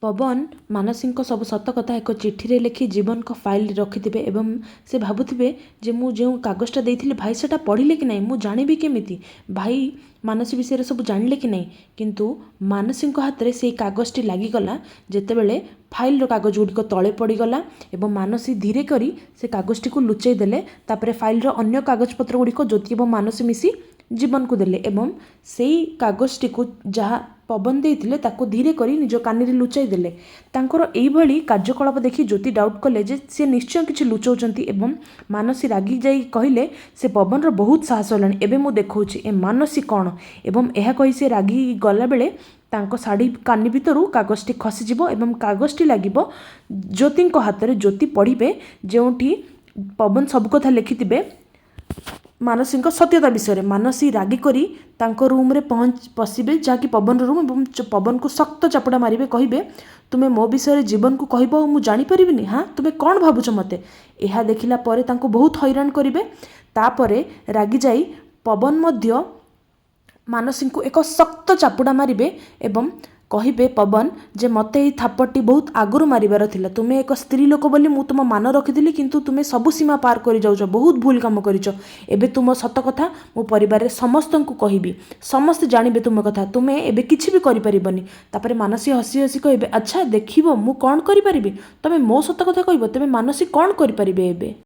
पवन मानसी सब सत कथा एक चिठी लिखि जीवन को फाइल रखिथे एवं से भावुवे जे मु जो कागजटा देती भाई से पढ़ले कि नहीं मुझे जानवी केमी भाई मानसी विषय सब जानले कि नहीं किंतु मानसी हाथ में से कागजटी लगिगला जितेबले फाइल कागज गुड़िक तले पड़गला एवं मानसी धीरे करी से कागजटी को लुचई देले तापर फाइल अन्य कागजपत्र गुड़िक ज्योति और मानसी मिसी जीवन को देले एवं से कागजटी को जहाँ पवन देते ताको धीरे करी निज कानी लुचाई देले तांकर एइभली कार्यकलाप देखि ज्योति डाउट कले जे से निश्चय किछि लुचौचंती एवं मानसी रागी जाई कहिले से पवन रो बहुत साहस होलानी एबे मु देखौछि ए मानसी कोन एवं एहा कहि से रागी गला बेले तांको साड़ी कानी भितरु कागजटी खसीजिवो एवं कागजटी लागिवो ज्योति हाथ में ज्योति पढ़िबे जोंठी पवन सब कथा लिखिथिबे मानसी सत्यता विषय मानसी रागी करी तांको रूम रे पशिबे जहाँकि पवन रूम एवं पवन को शक्त चापुड़ा मारे कहे तुम्हें मो विषय जीवन को कह मुझे जानीपरि हाँ तुम्हें कौन भावुच मते यह देखला परे तांको बहुत हैरान करेंगे तापरे रागी जाई पवन मध्य मानसी को एक शक्त चापुड़ा मारे एवं कहे पवन जे मते ये थापटी बहुत आगुरी मारिबार थिला तुम्हें एक स्त्री लोक बोली मु तुम मान रखिली किंतु तुम्हें सबु सीमा पार कर जाउछ बहुत भूल काम करिछ एबे तुम सत कथा मो परिवार रे समस्त को कहबी समस्त जानबे तुम कथा तुम्हें एबे किछि भी करि परिबनी तापरे मानसी हसी हसी कहबे अच्छा देखिबो मु कोन करि परिबी तमे मो सत कथा कहबो तमे मानसी कोन करि परिबे एबे।